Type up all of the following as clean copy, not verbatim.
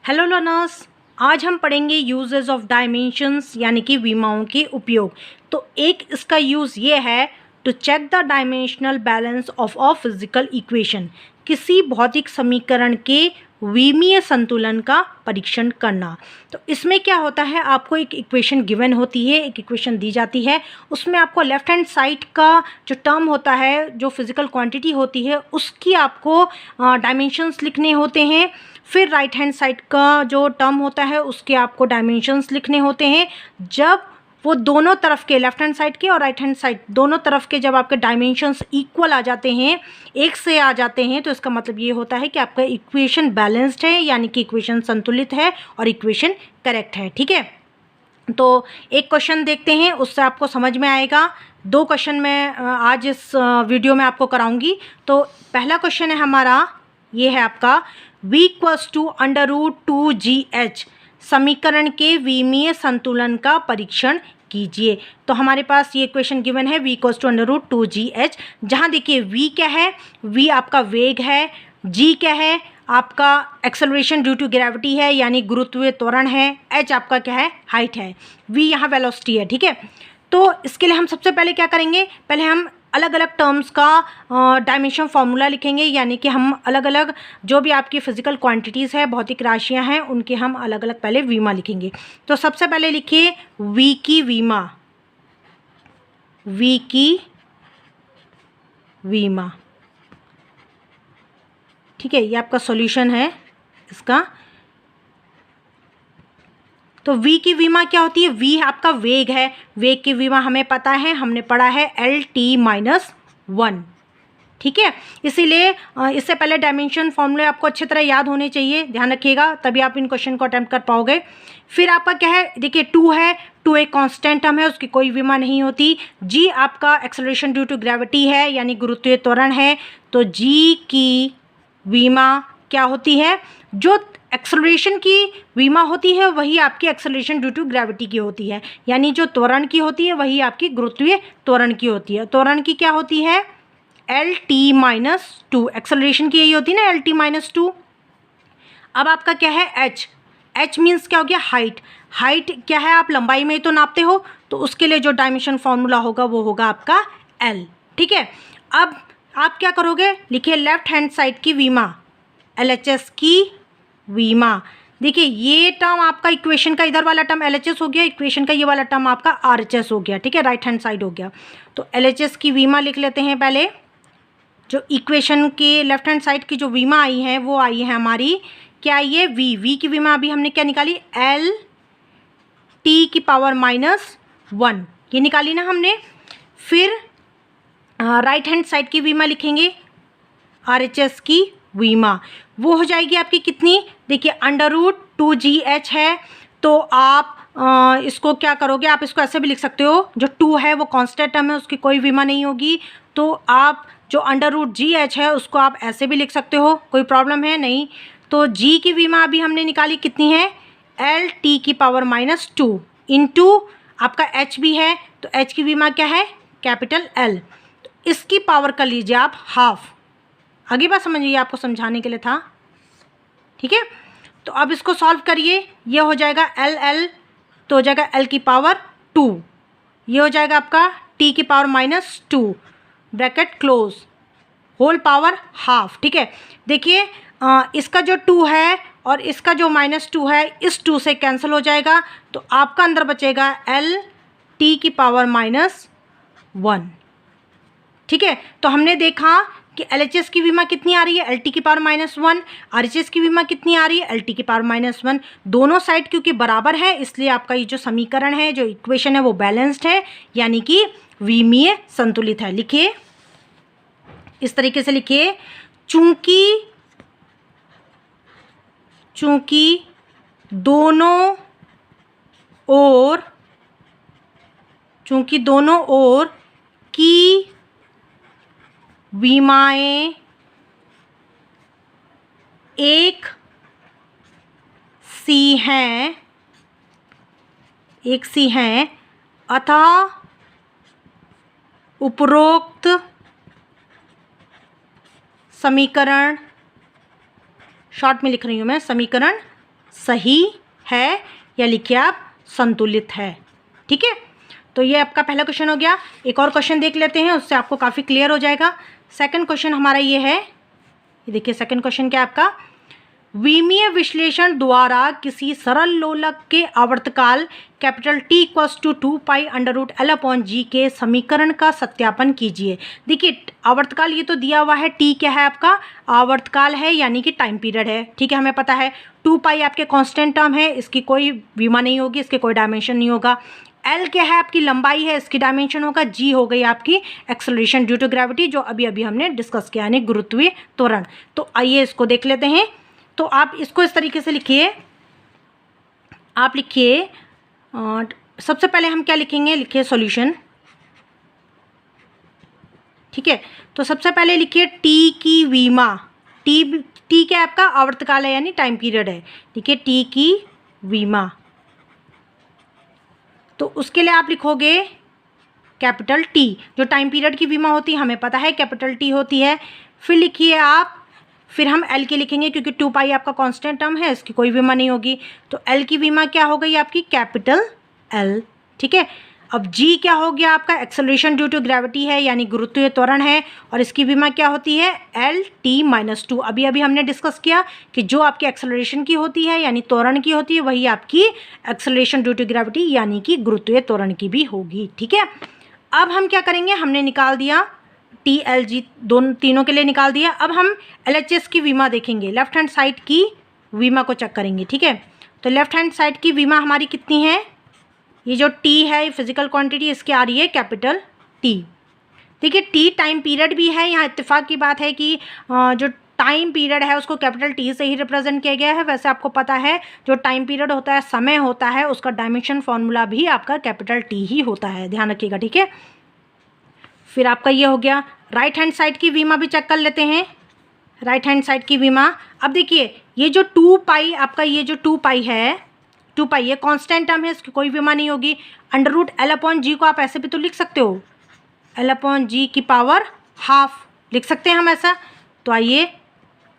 Hello learners, आज हम पढ़ेंगे यूजेस ऑफ डायमेंशंस यानी कि विमाओं के उपयोग। तो एक इसका यूज़ ये है to check the dimensional balance of a physical equation, किसी भौतिक समीकरण के विमीय संतुलन का परीक्षण करना। तो इसमें क्या होता है, आपको एक इक्वेशन गिवन होती है, एक इक्वेशन दी जाती है, उसमें आपको लेफ्ट हैंड साइड का जो टर्म होता है, जो फिजिकल क्वांटिटी होती है, उसकी आपको डायमेंशंस लिखने होते हैं। फिर राइट हैंड साइड का जो टर्म होता है उसके आपको डायमेंशंस लिखने होते हैं। जब वो दोनों तरफ के, लेफ्ट हैंड साइड के और राइट हैंड साइड दोनों तरफ के, जब आपके डायमेंशंस इक्वल आ जाते हैं, एक से आ जाते हैं, तो इसका मतलब ये होता है कि आपका इक्वेशन बैलेंस्ड है, यानी कि इक्वेशन संतुलित है और इक्वेशन करेक्ट है। ठीक है, तो एक क्वेश्चन देखते हैं, उससे आपको समझ में आएगा। दो क्वेश्चन मैं आज इस वीडियो में आपको कराऊंगी। तो पहला क्वेश्चन है हमारा, ये है आपका v इक्वल्स टू √2gh समीकरण के विमीय संतुलन का परीक्षण कीजिए। तो हमारे पास ये क्वेश्चन गिवन है v इक्वल्स टू √2gh, जहाँ देखिए v क्या है, v आपका वेग है, g क्या है, आपका एक्सेलरेशन ड्यू टू ग्रेविटी है यानी गुरुत्वीय त्वरण है, h आपका क्या है, हाइट है, v यहाँ वेलोसिटी है। ठीक है, तो इसके लिए हम सबसे पहले क्या करेंगे, पहले हम अलग अलग टर्म्स का डायमेंशन फार्मूला लिखेंगे, यानी कि हम अलग अलग जो भी आपकी फिजिकल क्वांटिटीज़ है, भौतिक राशियां हैं, उनके हम अलग अलग पहले वीमा लिखेंगे। तो सबसे पहले लिखिए v की वीमा, v की वीमा। ठीक है, ये आपका सॉल्यूशन है इसका। तो v की विमा क्या होती है, v आपका वेग है, वेग की विमा हमें पता है, हमने पढ़ा है LT-1। ठीक है, इसीलिए इससे पहले डायमेंशन फॉर्मूले आपको अच्छी तरह याद होने चाहिए, ध्यान रखिएगा, तभी आप इन क्वेश्चन को अटेम्प्ट कर पाओगे। फिर आपका क्या है, देखिए 2 है, 2 एक कांस्टेंट टर्म है, उसकी कोई विमा नहीं होती। g आपका एक्सेलरेशन ड्यू टू ग्रेविटी है यानी गुरुत्वीय त्वरण है, तो g की विमा क्या होती है, जो एक्सेलरेशन की विमा होती है वही आपकी एक्सेलरेशन ड्यू टू ग्रेविटी की होती है, यानी जो त्वरण की होती है वही आपकी गुरुत्वीय त्वरण की होती है। त्वरण की क्या होती है, LT-2, एक्सेलरेशन की यही होती है ना, LT-2। अब आपका क्या है, h मीन्स क्या हो गया, हाइट। हाइट क्या है, आप लंबाई में ही तो नापते हो, तो उसके लिए जो डायमेंशन फॉर्मूला होगा वो होगा आपका L। ठीक है, अब आप क्या करोगे, लिखिए लेफ्ट हैंड साइड की विमा, LHS की विमा। देखिए ये टर्म आपका इक्वेशन का इधर वाला टर्म LHS हो गया, इक्वेशन का ये वाला टर्म आपका RHS हो गया। ठीक है, राइट हैंड साइड हो गया। तो LHS की विमा लिख लेते हैं पहले। जो इक्वेशन के लेफ्ट हैंड साइड की जो विमा आई है वो आई है हमारी, क्या आई है, v की विमा अभी हमने क्या निकाली, LT⁻⁻1, ये निकाली ना हमने। फिर राइट हैंड साइड की विमा लिखेंगे, RHS की विमा, वो हो जाएगी आपकी कितनी, देखिए √2gh है, तो आप इसको क्या करोगे, आप इसको ऐसे भी लिख सकते हो, जो 2 है वो कांस्टेंट टर्म है, उसकी कोई विमा नहीं होगी, तो आप जो √gh है उसको आप ऐसे भी लिख सकते हो, कोई प्रॉब्लम है नहीं। तो g की विमा अभी हमने निकाली, कितनी है, LT⁻⁻2 इंटू आपका h भी है, तो h की विमा क्या है, कैपिटल L। तो इसकी पावर कर लीजिए आप हाफ। आगे बात समझिए, आपको समझाने के लिए था। ठीक है, तो अब इसको सॉल्व करिए, ये हो जाएगा LL, तो हो जाएगा L की पावर 2, ये हो जाएगा आपका T⁻⁻2 bracket close, whole power half. ठीक है, देखिए इसका जो 2 है और इसका जो -2 है, इस 2 से कैंसिल हो जाएगा, तो आपका अंदर बचेगा LT⁻⁻1। ठीक है, तो हमने देखा कि LHS की विमा कितनी आ रही है, LT⁻⁻1, RHS की विमा कितनी आ रही है, LT⁻⁻1। दोनों साइड क्योंकि बराबर है, इसलिए आपका ये जो समीकरण है, जो इक्वेशन है, वो बैलेंस्ड है, यानी कि विमीय संतुलित है। लिखिए इस तरीके से लिखिए, चूंकि दोनों ओर की विमाएं एक सी हैं, अतः उपरोक्त समीकरण, शॉर्ट में लिख रही हूँ मैं, समीकरण सही है या लिखिए आप संतुलित है। ठीक है, तो ये आपका पहला क्वेश्चन हो गया। एक और क्वेश्चन देख लेते हैं, उससे आपको काफ़ी क्लियर हो जाएगा। सेकंड क्वेश्चन हमारा ये है, ये देखिए सेकंड क्वेश्चन क्या है आपका, विमीय विश्लेषण द्वारा किसी सरल लोलक के आवर्तकाल capital T equals to 2π√L/g के समीकरण का सत्यापन कीजिए। देखिए आवर्तकाल ये तो दिया हुआ है, T क्या है आपका, आवर्तकाल है यानी कि टाइम पीरियड है। ठीक है, हमें पता है 2π आपके कांस्टेंट टर्म है, इसकी कोई विमा नहीं होगी, इसके कोई डायमेंशन नहीं होगा। L क्या है आपकी लंबाई है, इसकी डायमेंशन होगा। G हो गई आपकी एक्सेलरेशन ड्यू टू ग्रेविटी, जो अभी अभी हमने डिस्कस किया यानी गुरुत्वीय त्वरण। तो आइए इसको देख लेते हैं। तो आप इसको इस तरीके से लिखिए, आप लिखिए सबसे पहले हम क्या लिखेंगे, लिखिए सॉल्यूशन। ठीक है, तो सबसे पहले लिखिए T की विमा, T क्या आपका आवर्तकाल है यानी टाइम पीरियड है। लिखिए T की विमा, तो उसके लिए आप लिखोगे कैपिटल T, जो टाइम पीरियड की विमा होती है हमें पता है कैपिटल T होती है। फिर लिखिए आप, फिर हम L के लिखेंगे क्योंकि 2π आपका कांस्टेंट टर्म है, इसकी कोई विमा नहीं होगी। तो L की विमा क्या हो गई आपकी, कैपिटल L। ठीक है, अब G क्या हो गया आपका, एक्सेलरेशन ड्यू टू ग्रेविटी है यानी गुरुत्वीय त्वरण है, और इसकी विमा क्या होती है, L/T-2। अभी अभी हमने डिस्कस किया कि जो आपकी एक्सेलरेशन की होती है यानी त्वरण की होती है, वही आपकी एक्सेलरेशन ड्यू टू ग्रेविटी यानी कि गुरुत्वीय त्वरण की भी होगी। ठीक है, अब हम क्या करेंगे, हमने निकाल दिया TLG, तीनों के लिए निकाल दिया। अब हम LHS की विमा देखेंगे, लेफ्ट हैंड साइड की विमा को चेक करेंगे। ठीक है, तो लेफ्ट हैंड साइड की विमा हमारी कितनी है, ये जो T है फिजिकल क्वांटिटी, इसकी आ रही है कैपिटल T। देखिए T टाइम पीरियड भी है, यहाँ इत्तेफाक की बात है कि जो टाइम पीरियड है उसको कैपिटल T से ही रिप्रेजेंट किया गया है। वैसे आपको पता है जो टाइम पीरियड होता है, समय होता है, उसका डायमेंशन फॉर्मूला भी आपका कैपिटल T ही होता है, ध्यान रखिएगा। ठीक है, फिर आपका ये हो गया। राइट हैंड साइड की विमा भी चेक कर लेते हैं, राइट हैंड साइड की विमा। अब देखिए ये जो 2π आपका, ये जो 2π है, 2π ये कांस्टेंट टर्म है, इसकी कोई विमा नहीं होगी। √L/g को आप ऐसे भी तो लिख सकते हो, L/g की पावर हाफ लिख सकते हैं हम ऐसा। तो आइए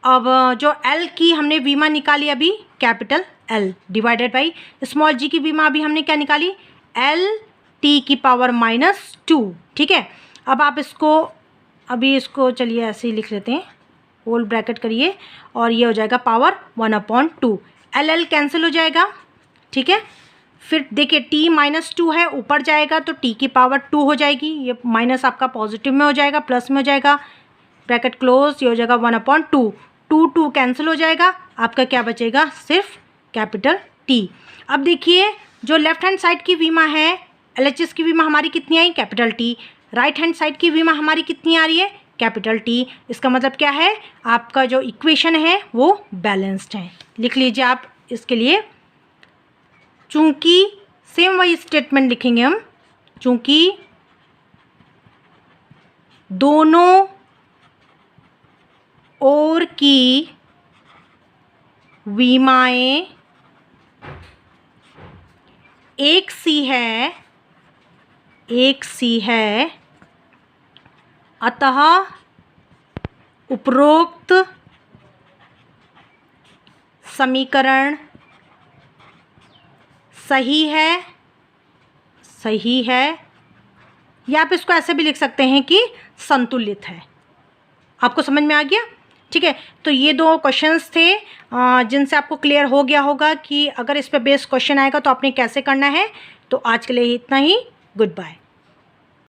अब जो L की हमने विमा निकाली अभी, capital L divided by small g की विमा अभी हमने क्या निकाली, L/t की पावर -2। ठीक है, अब आप इसको, अभी इसको चलिए ऐसे ही लिख लेते हैं, होल ब्रैकेट करिए और ये हो जाएगा पावर 1/2। L कैंसिल हो जाएगा। ठीक है, फिर देखिए T-2 है, ऊपर जाएगा तो T की पावर 2 हो जाएगी, ये माइनस आपका पॉजिटिव में हो जाएगा, प्लस में हो जाएगा, ब्रैकेट क्लोज, ये हो जाएगा 1/2। 2 कैंसिल हो जाएगा, आपका क्या बचेगा, सिर्फ कैपिटल T। अब देखिए जो लेफ्ट हैंड साइड की विमा है, LHS की विमा हमारी कितनी आई, capital T। Right hand side की विमा हमारी कितनी आ रही है, कैपिटल T। इसका मतलब क्या है, आपका जो इक्वेशन है वो बैलेंस्ड है। लिख लीजिए आप इसके लिए, चूंकि सेम वही स्टेटमेंट लिखेंगे हम, चूंकि दोनों ओर की विमाएं एक सी है, अतः उपरोक्त समीकरण सही है, या आप इसको ऐसे भी लिख सकते हैं कि संतुलित है। आपको समझ में आ गया। ठीक है, तो ये दो क्वेश्चंस थे जिनसे आपको क्लियर हो गया होगा कि अगर इस पे बेस्ड क्वेश्चन आएगा तो आपने कैसे करना है। तो आज के लिए इतना ही, गुड बाय।